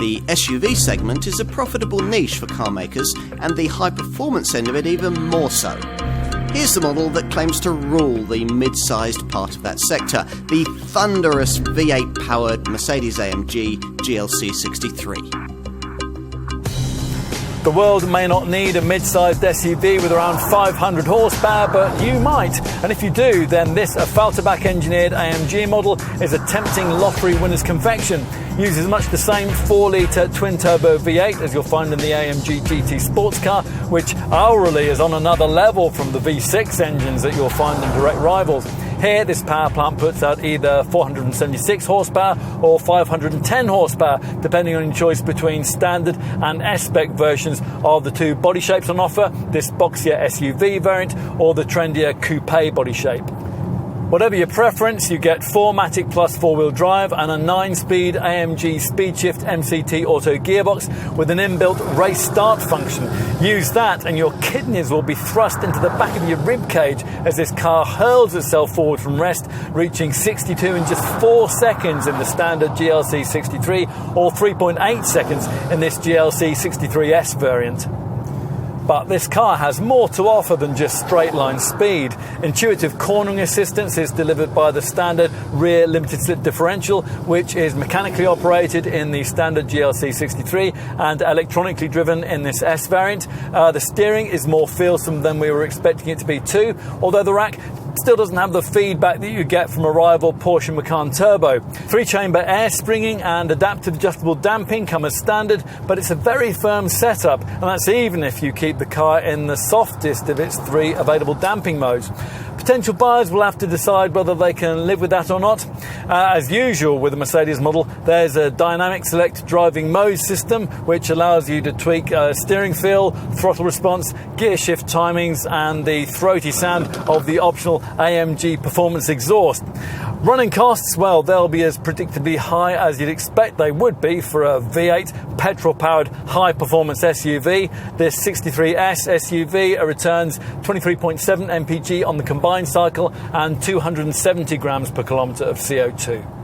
The SUV segment is a profitable niche for car makers, and the high-performance end of it even more so. Here's the model that claims to rule the mid-sized part of that sector, the thunderous V8-powered Mercedes-AMG GLC63. The world may not need a mid-sized SUV with around 500 horsepower, but you might. And if you do, then this Falterbach-engineered AMG model is a tempting lottery winner's confection. Uses much the same 4-litre twin-turbo V8 as you'll find in the AMG GT sports car, which hourly is on another level from the V6 engines that you'll find in direct rivals. Here, this power plant puts out either 476 horsepower or 510 horsepower, depending on your choice between standard and S-Spec versions of the two body shapes on offer, this boxier SUV variant or the trendier coupe body shape. Whatever your preference, you get 4MATIC Plus 4-wheel drive and a 9-speed AMG SpeedShift MCT auto gearbox with an inbuilt race start function. Use that and your kidneys will be thrust into the back of your rib cage as this car hurls itself forward from rest, reaching 62 in just 4 seconds in the standard GLC63 or 3.8 seconds in this GLC63S variant. But this car has more to offer than just straight line speed. Intuitive cornering assistance is delivered by the standard rear limited slip differential, which is mechanically operated in the standard GLC63 and electronically driven in this S variant. The steering is more feelsome than we were expecting it to be too, although the rack still doesn't have the feedback that you get from a rival Porsche Macan Turbo. 3-chamber air springing and adaptive adjustable damping come as standard, but it's a very firm setup, and that's even if you keep the car in the softest of its 3 available damping modes. Potential buyers will have to decide whether they can live with that or not. As usual with the Mercedes model, there's a dynamic select driving mode system which allows you to tweak steering feel, throttle response, gear shift timings and the throaty sound of the optional AMG performance exhaust. Running costs, well, they'll be as predictably high as you'd expect they would be for a V8 petrol-powered high-performance SUV. This 63S SUV returns 23.7 mpg on the combined cycle and 270 grams per kilometre of CO2.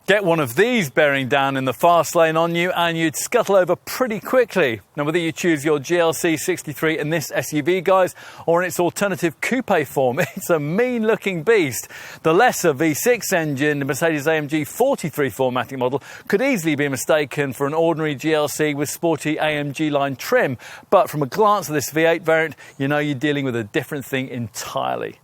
Get one of these bearing down in the fast lane on you and you'd scuttle over pretty quickly. Now, whether you choose your GLC63 in this SUV, guys, or in its alternative coupe form, it's a mean-looking beast. The lesser V6 engine, the Mercedes-AMG 43 4MATIC model, could easily be mistaken for an ordinary GLC with sporty AMG line trim. But from a glance at this V8 variant, you know you're dealing with a different thing entirely.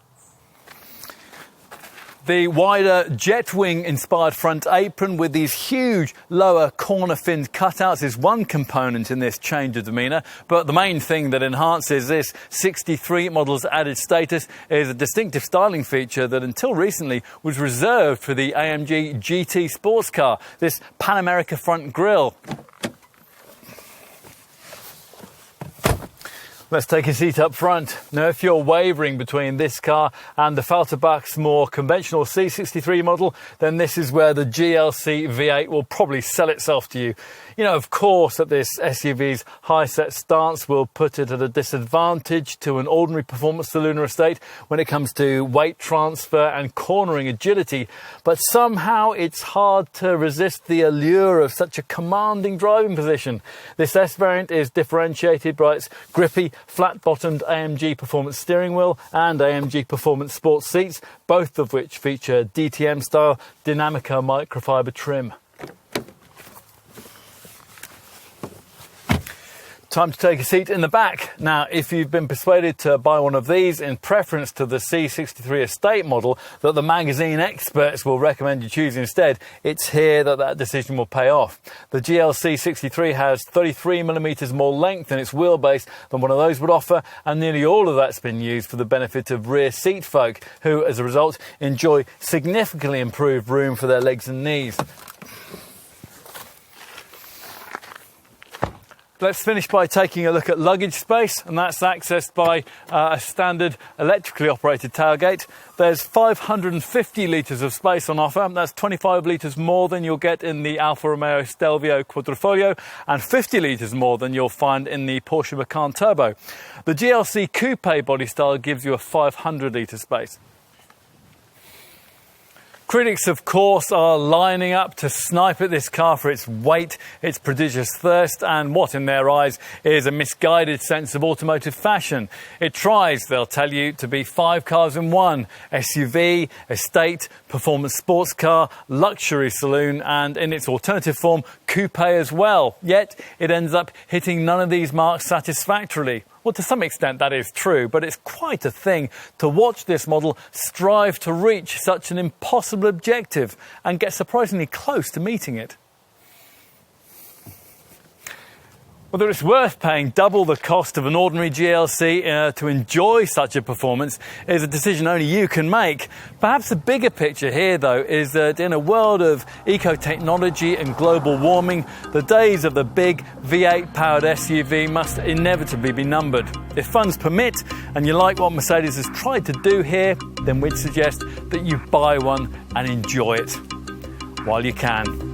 The wider Jetwing-inspired front apron with these huge lower corner finned cutouts is one component in this change of demeanour, but the main thing that enhances this 63 model's added status is a distinctive styling feature that until recently was reserved for the AMG GT sports car, this Pan America front grille. Let's take a seat up front. Now, if you're wavering between this car and the Falterbach's more conventional C63 model, then this is where the GLC V8 will probably sell itself to you. You know, of course, that this SUV's high-set stance will put it at a disadvantage to an ordinary performance saloon estate when it comes to weight transfer and cornering agility, but somehow it's hard to resist the allure of such a commanding driving position. This S variant is differentiated by its grippy, flat-bottomed AMG Performance steering wheel and AMG Performance sports seats, both of which feature DTM-style Dinamica microfiber trim. Time to take a seat in the back. Now, if you've been persuaded to buy one of these in preference to the C63 estate model that the magazine experts will recommend you choose instead, it's here that that decision will pay off. The GLC63 has 33mm more length in its wheelbase than one of those would offer, and nearly all of that's been used for the benefit of rear seat folk, who, as a result, enjoy significantly improved room for their legs and knees. Let's finish by taking a look at luggage space, and that's accessed by a standard electrically operated tailgate. There's 550 litres of space on offer. That's 25 litres more than you'll get in the Alfa Romeo Stelvio Quadrifoglio and 50 litres more than you'll find in the Porsche Macan Turbo. The GLC Coupe body style gives you a 500 litre space. Critics, of course, are lining up to snipe at this car for its weight, its prodigious thirst, and what, in their eyes, is a misguided sense of automotive fashion. It tries, they'll tell you, to be 5 cars in one: SUV, estate, performance sports car, luxury saloon, and in its alternative form, coupe as well. Yet, it ends up hitting none of these marks satisfactorily. Well, to some extent that is true, but it's quite a thing to watch this model strive to reach such an impossible objective and get surprisingly close to meeting it. Whether it's worth paying double the cost of an ordinary GLC to enjoy such a performance is a decision only you can make. Perhaps the bigger picture here, though, is that in a world of eco-technology and global warming, the days of the big V8-powered SUV must inevitably be numbered. If funds permit, and you like what Mercedes has tried to do here, then we'd suggest that you buy one and enjoy it while you can.